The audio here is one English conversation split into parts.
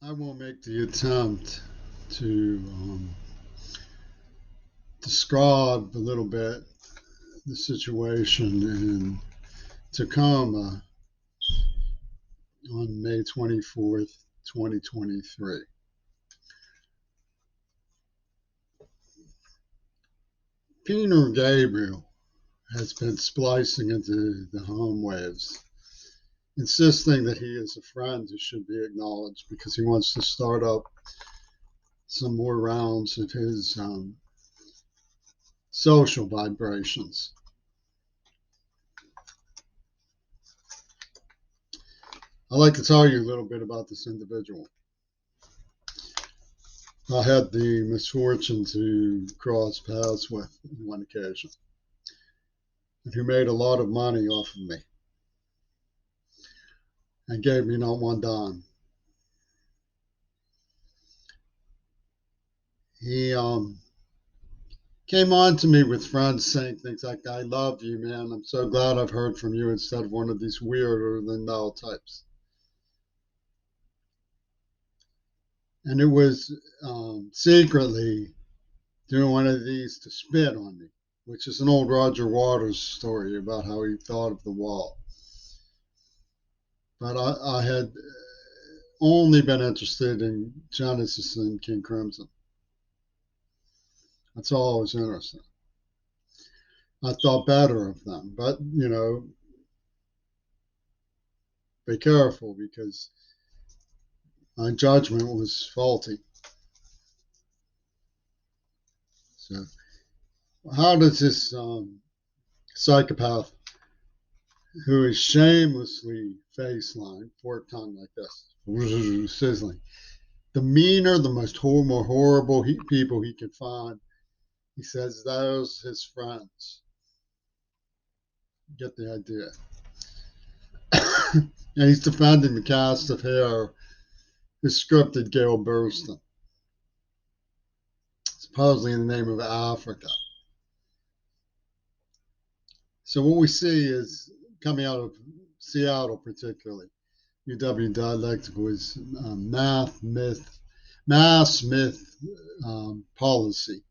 I will make the attempt to describe a little bit the situation in Tacoma on May 24th, 2023. Peter Gabriel has been splicing into the home waves, insisting that he is a friend who should be acknowledged because he wants to start up some more rounds of his social vibrations. I'd like to tell you a little bit about this individual. I had the misfortune to cross paths with on one occasion, and who made a lot of money off of me and gave me not one dime. He came on to me with friends saying things like, "I love you, man. I'm so glad I've heard from you," instead of one of these weirder than thou types. And it was secretly doing one of these to spit on me, which is an old Roger Waters story about how he thought of the wall. But I had only been interested in Genesis and King Crimson. That's all I was interested in. I thought better of them, but be careful because my judgment was faulty. So, how does this psychopath, who is shamelessly face line, fork tongue like this, sizzling, the meaner, the more horrible people he can find, he says those his friends. Get the idea. And he's defending the cast of hair who scripted Gail Burston, supposedly in the name of Africa. So what we see is coming out of Seattle, particularly UW dialectical, is mass myth policy.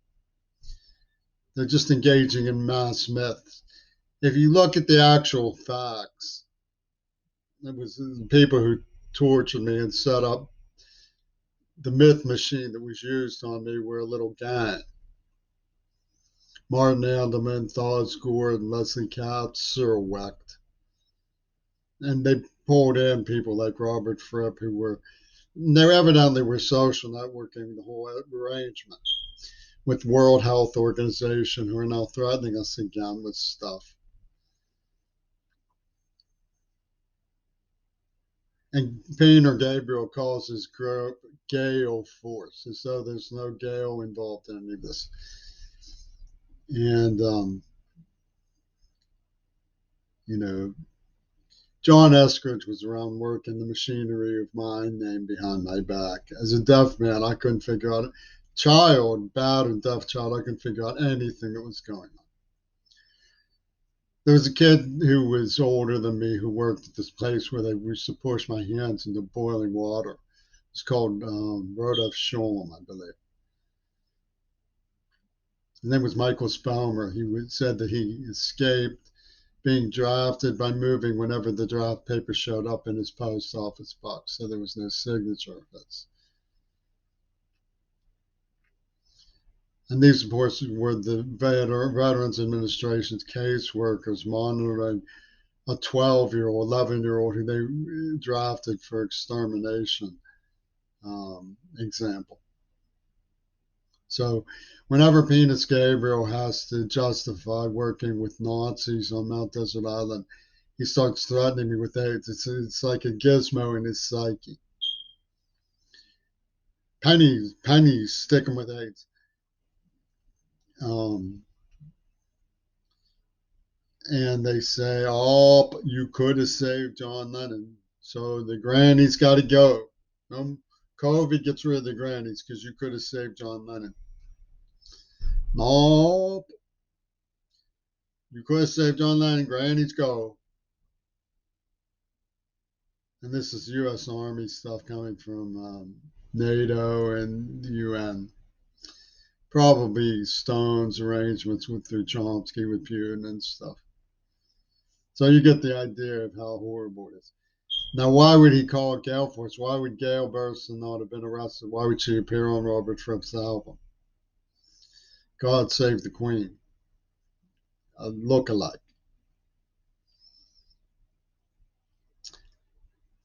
They're just engaging in mass myths. If you look at the actual facts, it was the people who tortured me and set up the myth machine that was used on me were a little gang. Martin Andelman, Thos Gord, Leslie Katz, Cyril Wecht. And they pulled in people like Robert Fripp, they evidently were social networking the whole arrangement with World Health Organization, who are now threatening us again with stuff. And Peter Gabriel calls his group Gale Force, as though there's no Gale involved in any of this. And, you know, John Eskridge was around working the machinery of my name behind my back. As a deaf man, I couldn't figure out, bad and deaf child, I couldn't figure out anything that was going on. There was a kid who was older than me who worked at this place where they used to push my hands into boiling water. It's called Rodolph Sholem, I believe. His name was Michael Spelmer. He said that he escaped being drafted by moving whenever the draft paper showed up in his post office box, so there was no signature of his. And these, of course, were the Veterans Administration's caseworkers monitoring a 12-year-old, 11-year-old who they drafted for extermination example. So whenever Penis Gabriel has to justify working with Nazis on Mount Desert Island, he starts threatening me with AIDS. It's like a gizmo in his psyche. Pennies, stick him with AIDS. Um, and they say, "Oh, you could have saved John Lennon, so the granny's got to go." COVID gets rid of the grannies because you could have saved John Lennon. No, you could have saved John Lennon. Grannies go. And this is U.S. Army stuff coming from NATO and the UN. Probably Stone's arrangements with through Chomsky with Putin and stuff. So you get the idea of how horrible it is. Now, why would he call it Gale Force? Why would Gail Burstyn not have been arrested? Why would she appear on Robert Fripp's album? God Save the Queen, a look-alike.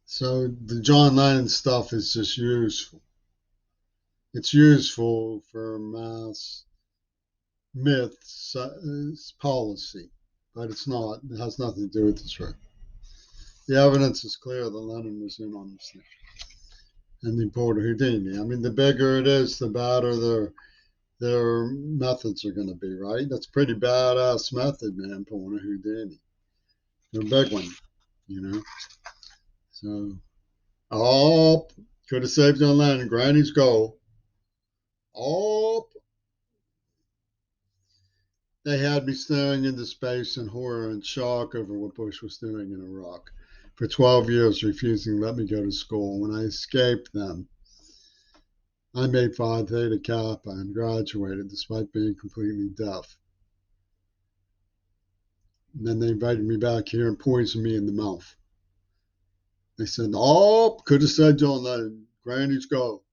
So the John Lennon stuff is just useful. It's useful for mass myths, policy, but it's not. It has nothing to do with the truth. The evidence is clear that Lennon was in on this thing. And he pulled Houdini. I mean, the bigger it is, the badder their methods are going to be, right? That's a pretty badass method, man, pulling a Houdini. A big one, you know. So, oh, could have saved John Lennon. Granny's goal. Oh, they had me staring into space in horror and shock over what Bush was doing in Iraq. For 12 years, refusing to let me go to school. When I escaped them, I made Phi Theta Kappa and graduated despite being completely deaf. And then they invited me back here and poisoned me in the mouth. They said, oh, could have said John Lennon, Granny's go.